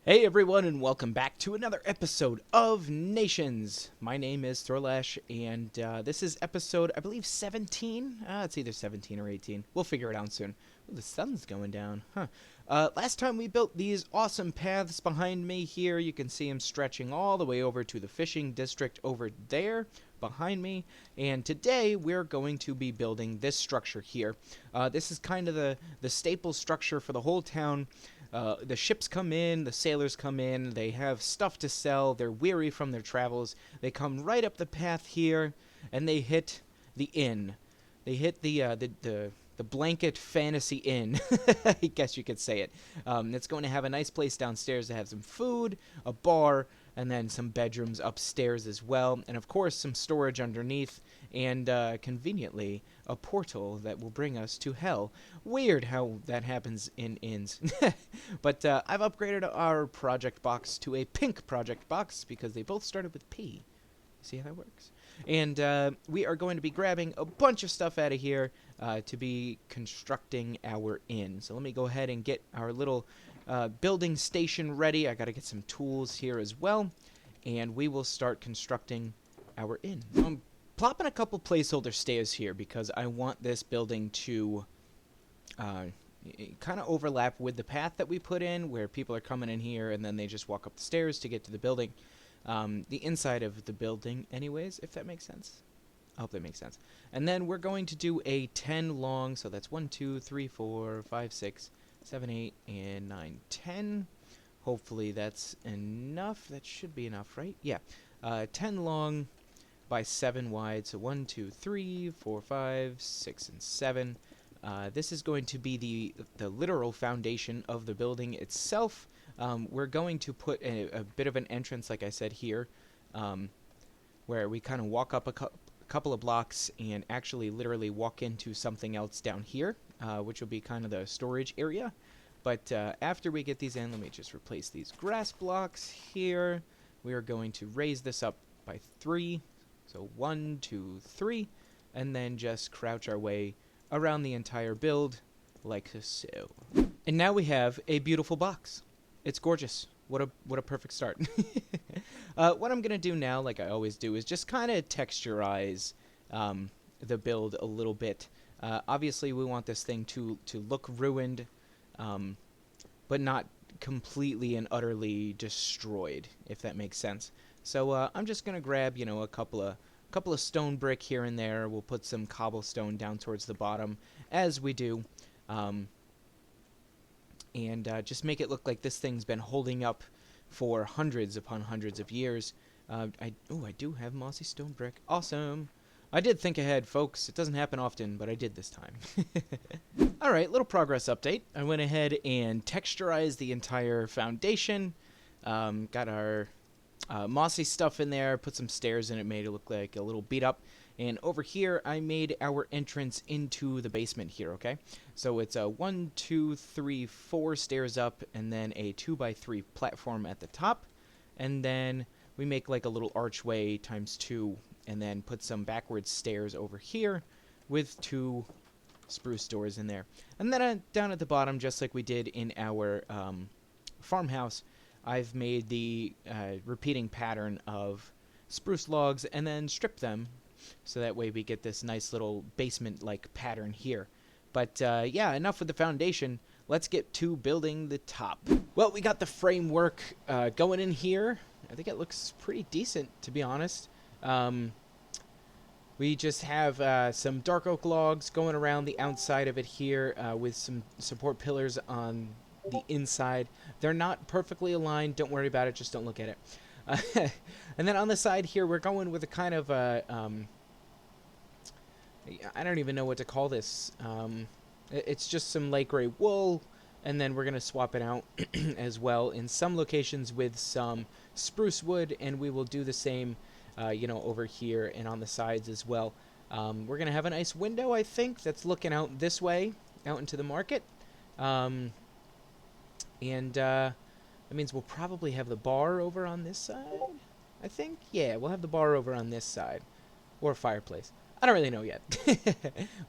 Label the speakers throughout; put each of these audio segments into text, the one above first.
Speaker 1: Hey everyone, and welcome back to another episode of Nations. My name is Thorlash, and this is episode, I believe, 17? It's either 17 or 18. We'll figure it out soon. Ooh, the sun's going down, huh? Last time we built these awesome paths behind me here. You can see them stretching all the way over to the fishing district over there behind me. And today we're going to be building this structure here. This is kind of the staple structure for the whole town. The ships come in, the sailors come in, they have stuff to sell, they're weary from their travels, they come right up the path here, and they hit the inn. They hit the blanket fantasy inn, I guess you could say it. It's going to have a nice place downstairs to have some food, a bar, and then some bedrooms upstairs as well, and of course some storage underneath, and conveniently a portal that will bring us to hell. Weird how that happens in inns. But I've upgraded our project box to a pink project box because they both started with P. See how that works? And we are going to be grabbing a bunch of stuff out of here to be constructing our inn. So let me go ahead and get our little building station ready. I got to get some tools here as well, and we will start constructing our inn. I'm plopping a couple placeholder stairs here because I want this building to kind of overlap with the path that we put in, where people are coming in here and then they just walk up the stairs to get to the building. The inside of the building anyways, if that makes sense. I hope that makes sense. And then we're going to do a 10 long, so that's 1, 2, 3, 4, 5, 6, 7, 8, and 9, 10. Hopefully that's enough. That should be enough, right? Yeah. 10 long by 7 wide, so 1, 2, 3, 4, 5, 6, and 7. This is going to be the literal foundation of the building itself. We're going to put a bit of an entrance, like I said, here, where we kind of walk up a couple of blocks and actually literally walk into something else down here, which will be kind of the storage area. But after we get these in, let me just replace these grass blocks here. We are going to raise this up by 3. So 1, 2, 3, and then just crouch our way around the entire build like so. And now we have a beautiful box. It's gorgeous. What a perfect start. What I'm gonna do now, like I always do, is just kind of texturize the build a little bit. Obviously, we want this thing to look ruined, but not completely and utterly destroyed, if that makes sense. So I'm just gonna grab, a couple of stone brick here and there. We'll put some cobblestone down towards the bottom, as we do, and just make it look like this thing's been holding up for hundreds upon hundreds of years. I do have mossy stone brick. Awesome. I did think ahead, folks. It doesn't happen often, but I did this time. Alright, little progress update. I went ahead and texturized the entire foundation. Got our mossy stuff in there, put some stairs in it, made it look like a little beat up. And over here, I made our entrance into the basement here, okay? So it's a 1, 2, 3, 4 stairs up, and then a 2x3 platform at the top. And then we make like a little archway times 2, and then put some backwards stairs over here with 2 spruce doors in there. And then down at the bottom, just like we did in our farmhouse, I've made the repeating pattern of spruce logs and then stripped them, so that way we get this nice little basement-like pattern here. But yeah, enough with the foundation. Let's get to building the top. Well, we got the framework going in here. I think it looks pretty decent, to be honest. We just have some dark oak logs going around the outside of it here with some support pillars on the inside. They're not perfectly aligned. Don't worry about it. Just don't look at it. And then on the side here, we're going with a kind of a I don't even know what to call this. It's just some light gray wool, and then we're going to swap it out as well in some locations with some spruce wood, and we will do the same, over here and on the sides as well. We're going to have a nice window, I think, that's looking out this way, out into the market. And that means we'll probably have the bar over on this side, I think. Yeah, we'll have the bar over on this side, or a fireplace. I don't really know yet.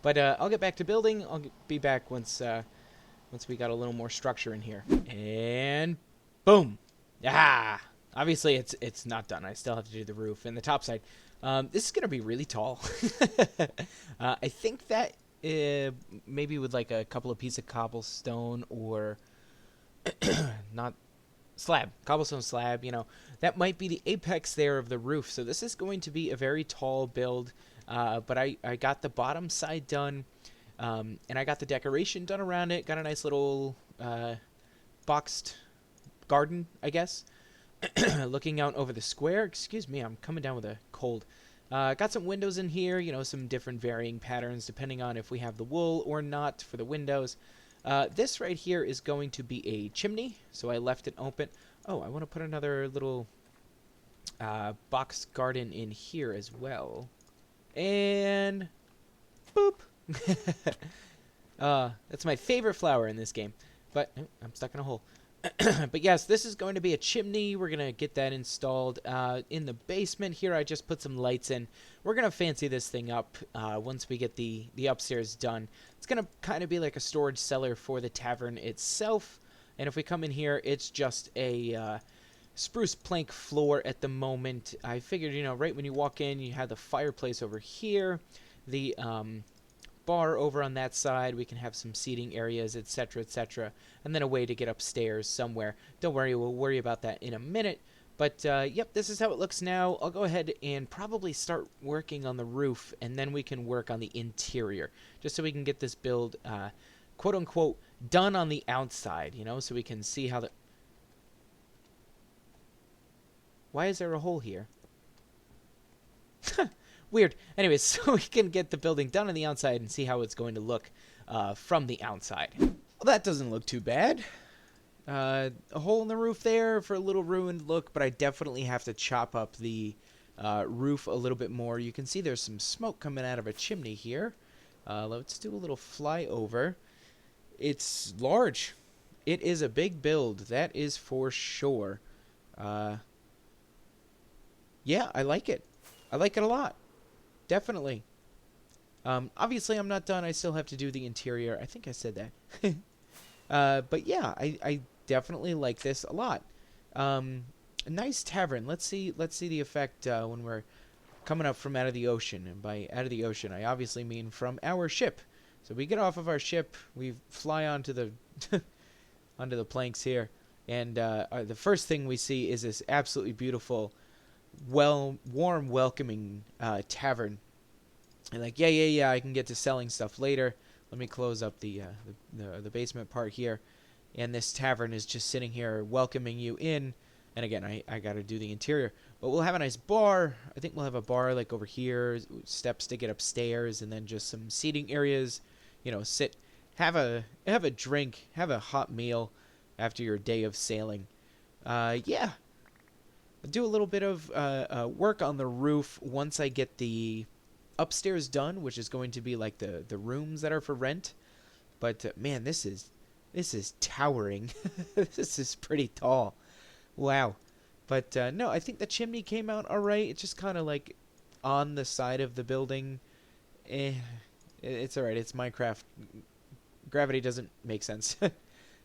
Speaker 1: But I'll get back to building. I'll be back once we got a little more structure in here. And boom. Ah, obviously it's not done. I still have to do the roof and the top side. This is gonna be really tall. I think that uh, maybe with like a couple of pieces of cobblestone or not slab, cobblestone slab. That might be the apex there of the roof. So this is going to be a very tall build. But I got the bottom side done, and I got the decoration done around it. Got a nice little boxed garden, I guess, looking out over the square. Excuse me, I'm coming down with a cold. Got some windows in here, some different varying patterns depending on if we have the wool or not for the windows. This right here is going to be a chimney, so I left it open. Oh, I want to put another little box garden in here as well. And boop. That's my favorite flower in this game. But I'm stuck in a hole. But yes, this is going to be a chimney. We're going to get that installed in the basement here. I just put some lights in. We're going to fancy this thing up once we get the upstairs done. It's going to kind of be like a storage cellar for the tavern itself. And if we come in here, it's just a spruce plank floor at the moment. I figured, right when you walk in, you have the fireplace over here. The bar over on that side. We can have some seating areas, etc., etc., and then a way to get upstairs somewhere. Don't worry, we'll worry about that in a minute. But yep, this is how it looks now. I'll go ahead and probably start working on the roof, and then we can work on the interior, just so we can get this build, quote unquote, done on the outside. So we can see how the. Why is there a hole here? Weird. Anyways, so we can get the building done on the outside and see how it's going to look from the outside. Well, that doesn't look too bad. A hole in the roof there for a little ruined look, but I definitely have to chop up the roof a little bit more. You can see there's some smoke coming out of a chimney here. Let's do a little flyover. It's large. It is a big build, that is for sure. Yeah, I like it. I like it a lot. Definitely. Obviously, I'm not done. I still have to do the interior. I think I said that. But yeah, I definitely like this a lot. A nice tavern. Let's see the effect when we're coming up from out of the ocean. And by out of the ocean, I obviously mean from our ship. So we get off of our ship, we fly onto the onto the planks here, and the first thing we see is this absolutely beautiful, warm, welcoming tavern. And like, yeah, I can get to selling stuff later. Let me close up the basement part here, and this tavern is just sitting here welcoming you in. And again, I got to do the interior, but we'll have a nice bar. I think we'll have a bar like over here, steps to get upstairs, and then just some seating areas. Sit, have a drink, have a hot meal after your day of sailing. Yeah. Do a little bit of work on the roof once I get the upstairs done, which is going to be like the rooms that are for rent. But man, this is towering. This is pretty tall. Wow. But no, I think the chimney came out all right. It's just kind of like on the side of the building. It's all right. It's Minecraft. Gravity doesn't make sense.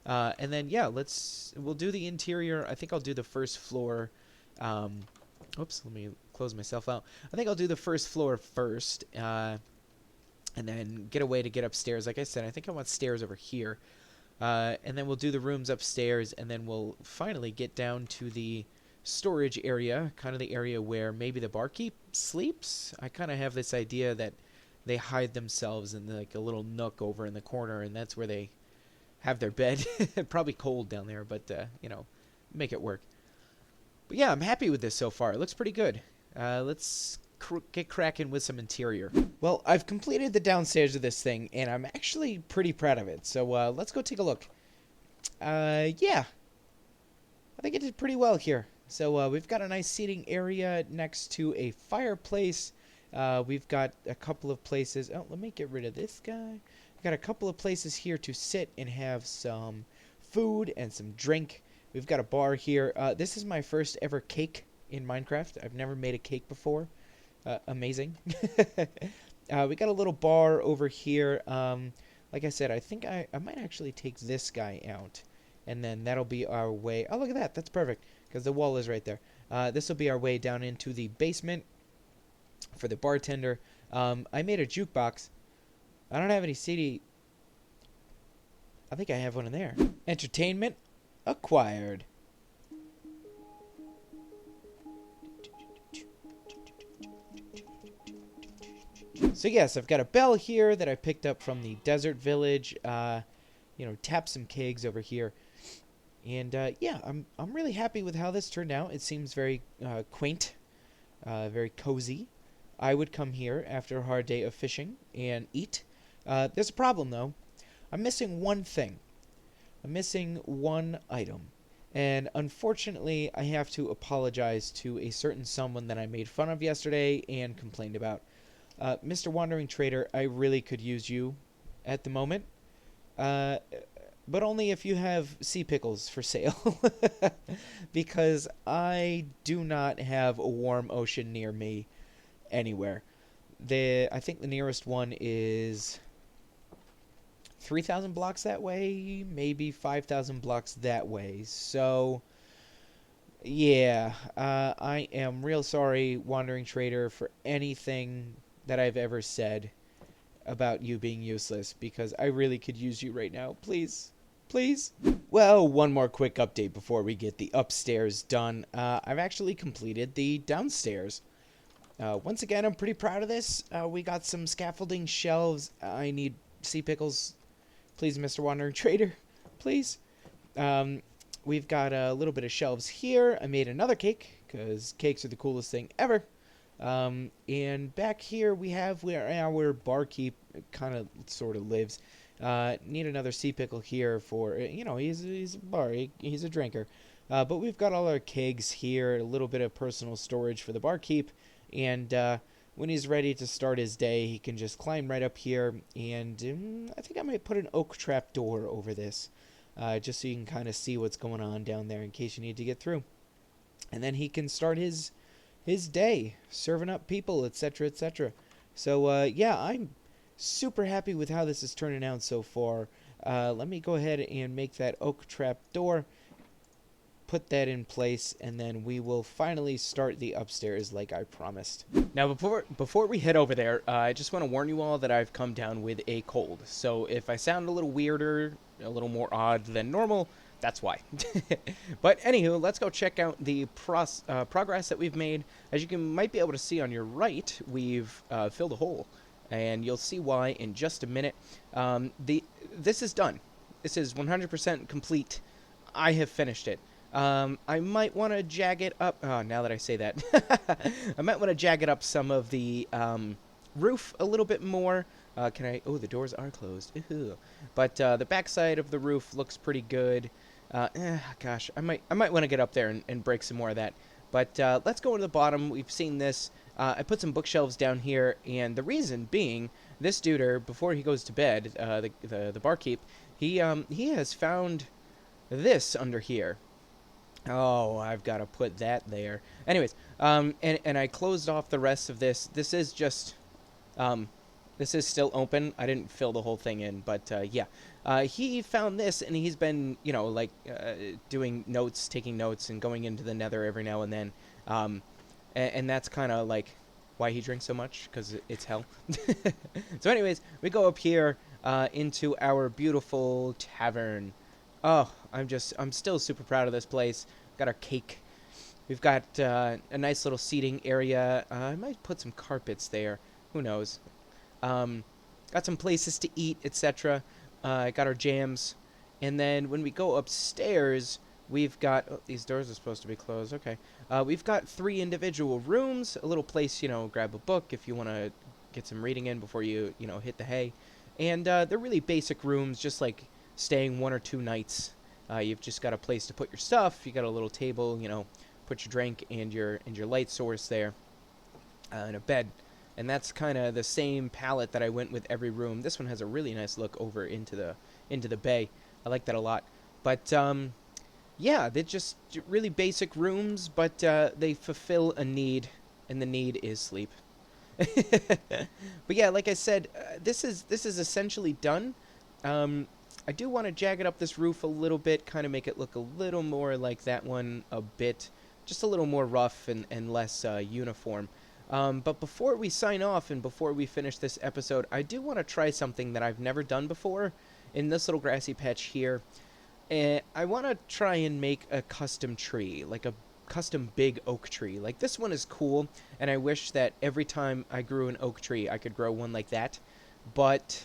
Speaker 1: And then yeah, we'll do the interior. I think I'll do the first floor. Oops, let me close myself out. I think I'll do the first floor first, and then get a way to get upstairs. Like I said, I think I want stairs over here. And then we'll do the rooms upstairs, and then we'll finally get down to the storage area, kind of the area where maybe the barkeep sleeps. I kind of have this idea that they hide themselves in like a little nook over in the corner, and that's where they have their bed. Probably cold down there, but make it work. But yeah, I'm happy with this so far. It looks pretty good. Let's get cracking with some interior. Well, I've completed the downstairs of this thing, and I'm actually pretty proud of it. So let's go take a look. Yeah. I think it did pretty well here. So we've got a nice seating area next to a fireplace. We've got a couple of places. Oh, let me get rid of this guy. We've got a couple of places here to sit and have some food and some drink. We've got a bar here. This is my first ever cake in Minecraft. I've never made a cake before. Amazing. We got a little bar over here. Like I said, I think I might actually take this guy out and then that'll be our way. Oh, look at that. That's perfect because the wall is right there. This will be our way down into the basement for the bartender. I made a jukebox. I don't have any CD. I think I have one in there. Entertainment acquired. So yes, I've got a bell here that I picked up from the desert village. Tap some kegs over here. And yeah, I'm really happy with how this turned out. It seems very quaint, very cozy. I would come here after a hard day of fishing and eat. There's a problem though. I'm missing one thing. I'm missing one item. And unfortunately, I have to apologize to a certain someone that I made fun of yesterday and complained about. Mr. Wandering Trader, I really could use you at the moment. But only if you have sea pickles for sale. Because I do not have a warm ocean near me anywhere. I think the nearest one is 3,000 blocks that way, maybe 5,000 blocks that way. So, yeah, I am real sorry, Wandering Trader, for anything that I've ever said about you being useless, because I really could use you right now. Please. Please? Well, one more quick update before we get the upstairs done. I've actually completed the downstairs. Once again, I'm pretty proud of this. We got some scaffolding shelves. I need sea pickles. Please, Mr. Wandering Trader. Please. We've got a little bit of shelves here. I made another cake, because cakes are the coolest thing ever. And back here we have where our barkeep kind of sort of lives. Need another sea pickle here for, he's a bar, he's a drinker. But we've got all our kegs here, a little bit of personal storage for the barkeep. And when he's ready to start his day, he can just climb right up here. And I think I might put an oak trap door over this, just so you can kind of see what's going on down there in case you need to get through. And then he can start his day, serving up people, etc., etc. So, yeah, I'm super happy with how this is turning out so far. Let me go ahead and make that oak trap door, put that in place, and then we will finally start the upstairs like I promised. Now, before we head over there, I just want to warn you all that I've come down with a cold. So if I sound a little weirder, a little more odd than normal, that's why. But anywho, let's go check out the progress that we've made. As you might be able to see on your right, we've filled a hole, and you'll see why in just a minute. This is done. This is 100% complete. I have finished it. I might want to jag it up. Oh, now that I say that, I might want to jag it up some of the roof a little bit more. Can I? Oh, the doors are closed. Ooh. But the backside of the roof looks pretty good. Gosh, I might want to get up there and break some more of that. But let's go to the bottom. We've seen this. I put some bookshelves down here, and the reason being, this duder, before he goes to bed, the barkeep, he has found this under here. Oh, I've got to put that there. Anyways, and I closed off the rest of this. This is just, this is still open. I didn't fill the whole thing in, but yeah. He found this, and he's been, doing notes, taking notes, and going into the nether every now and then. And that's kind of like why he drinks so much, because it's hell. So anyways, we go up here into our beautiful tavern. Oh, I'm still super proud of this place. Got our cake. We've got a nice little seating area. I might put some carpets there. Who knows? Got some places to eat, etc. Got our jams. And then when we go upstairs, we've got... Oh, these doors are supposed to be closed. Okay. We've got 3 individual rooms. A little place, grab a book if you want to get some reading in before you, hit the hay. And they're really basic rooms, just like staying 1 or 2 nights. You've just got a place to put your stuff. You got a little table, put your drink and your light source there, and a bed. And that's kind of the same palette that I went with every room. This one has a really nice look over into the bay. I like that a lot. But yeah, they're just really basic rooms, but they fulfill a need, and the need is sleep. But yeah, like I said, this is essentially done. I do want to jagged up this roof a little bit, kind of make it look a little more like that one a bit, just a little more rough and less uniform. But before we sign off and before we finish this episode, I do want to try something that I've never done before in this little grassy patch here. I want to try and make a custom tree, like a custom big oak tree. Like, this one is cool, and I wish that every time I grew an oak tree, I could grow one like that. But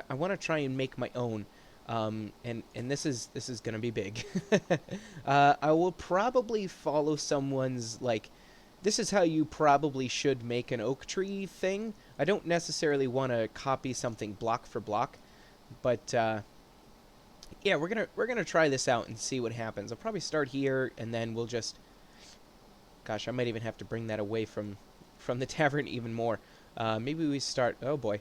Speaker 1: I want to try and make my own. And this is gonna be big. I will probably follow someone's, like, this is how you probably should make an oak tree thing. I don't necessarily want to copy something block for block, but yeah, we're gonna try this out and see what happens. I'll probably start here, and then we'll just, gosh, I might even have to bring that away from the tavern even more. Maybe we start, oh boy,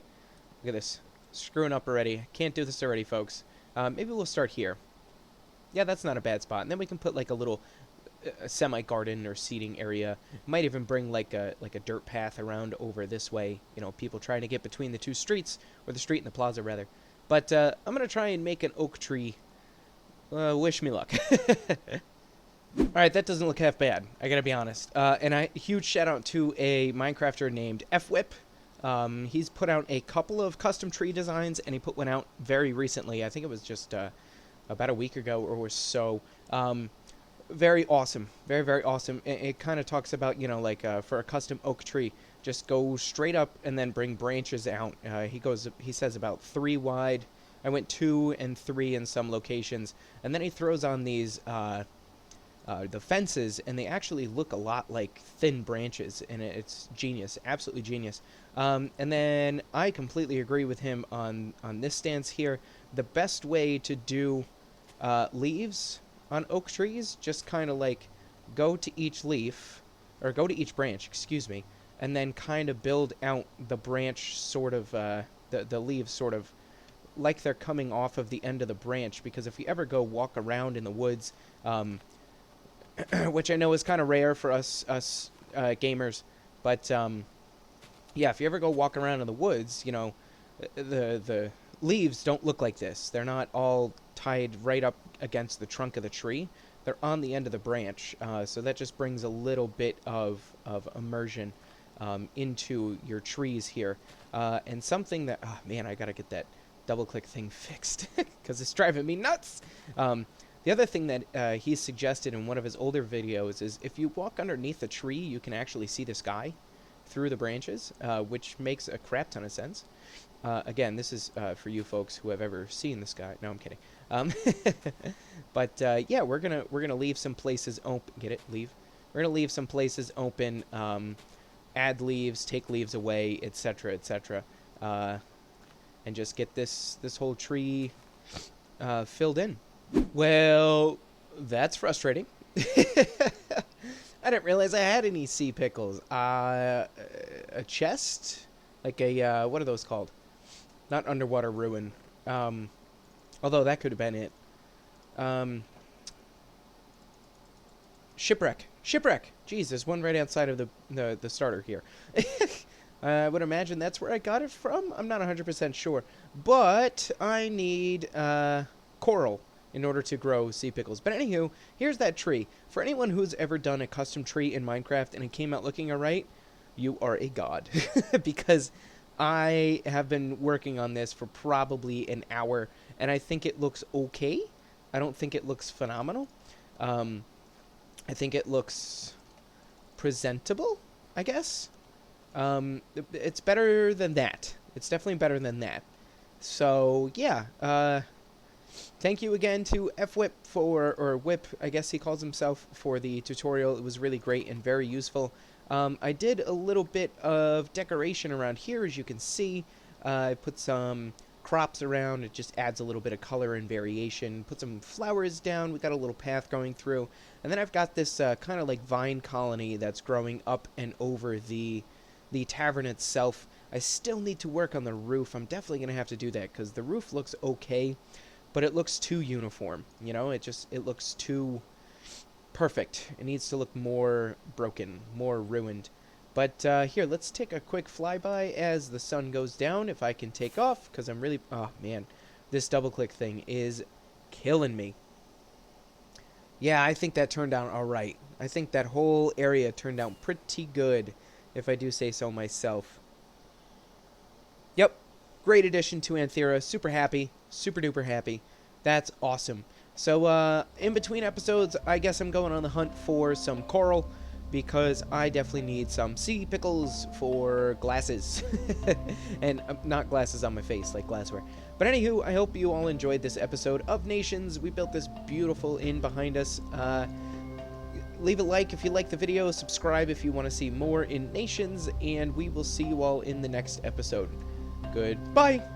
Speaker 1: look at this, screwing up already. Can't do this already, folks. Maybe we'll start here. Yeah, that's not a bad spot. And then we can put like a little semi-garden or seating area. Might even bring like a dirt path around over this way. You know, people trying to get between the two streets, or the street and the plaza rather. But I'm gonna try and make an oak tree. Wish me luck. All right, that doesn't look half bad. I gotta be honest. And a huge shout out to a Minecrafter named FWhip. He's put out a couple of custom tree designs, and he put one out very recently. I think it was just about a week ago or so. Very awesome. Very, very awesome. It kind of talks about, you know, like for a custom oak tree, just go straight up and then bring branches out. He says about 3 wide. I went 2 and 3 in some locations. And then he throws on these the fences, and they actually look a lot like thin branches, and it's genius, absolutely genius. And then I completely agree with him on this stance here. The best way to do leaves on oak trees, just kind of like go to each leaf, or go to each branch, excuse me, and then kind of build out the branch sort of, the leaves sort of like they're coming off of the end of the branch, because if you ever go walk around in the woods, which I know is kind of rare for us gamers, but yeah, if you ever go walk around in the woods, you know, the leaves don't look like this. They're not all tied right up against the trunk of the tree. They're on the end of the branch, so that just brings a little bit of immersion into your trees here. And something that, oh man, I gotta get that double-click thing fixed because it's driving me nuts. The other thing that he suggested in one of his older videos is if you walk underneath a tree, you can actually see the sky through the branches, which makes a crap ton of sense. Again, this is for you folks who have ever seen the sky. No, I'm kidding. But yeah, we're gonna leave some places open. Get it? Leave. We're gonna leave some places open. Add leaves, take leaves away, etc., etc., and just get this whole tree filled in. Well, that's frustrating. I didn't realize I had any sea pickles. A chest? Like a, what are those called? Not underwater ruin. Although that could have been it. Shipwreck. Shipwreck! Jeez, there's one right outside of the starter here. I would imagine that's where I got it from. I'm not 100% sure. But I need coral in order to grow sea pickles. But anywho, here's that tree. For anyone who's ever done a custom tree in Minecraft and it came out looking alright, you are a god. Because I have been working on this for probably an hour, and I think it looks okay. I don't think it looks phenomenal. I think it looks presentable, I guess. It's better than that. It's definitely better than that. So, yeah, thank you again to FWhip or Whip, I guess he calls himself, for the tutorial. It was really great and very useful. I did a little bit of decoration around here, as you can see. I put some crops around. It just adds a little bit of color and variation. Put some flowers down. We got a little path going through. And then I've got this kind of like vine colony that's growing up and over the tavern itself. I still need to work on the roof. I'm definitely going to have to do that because the roof looks okay, but it looks too uniform. You know, it looks too perfect. It needs to look more broken, more ruined. But here, let's take a quick flyby as the sun goes down, if I can take off, because I'm really, oh man, This double-click thing is killing me. Yeah, I think that turned out all right. I think that whole area turned out pretty good, if I do say so myself. Yep, great addition to Anthera. Super happy, super duper happy. That's awesome. So, in between episodes, I guess I'm going on the hunt for some coral, because I definitely need some sea pickles for glasses. And not glasses on my face, like glassware. But anywho, I hope you all enjoyed this episode of Nations. We built this beautiful inn behind us. Leave a like if you like the video, subscribe if you want to see more in Nations, and we will see you all in the next episode. Goodbye!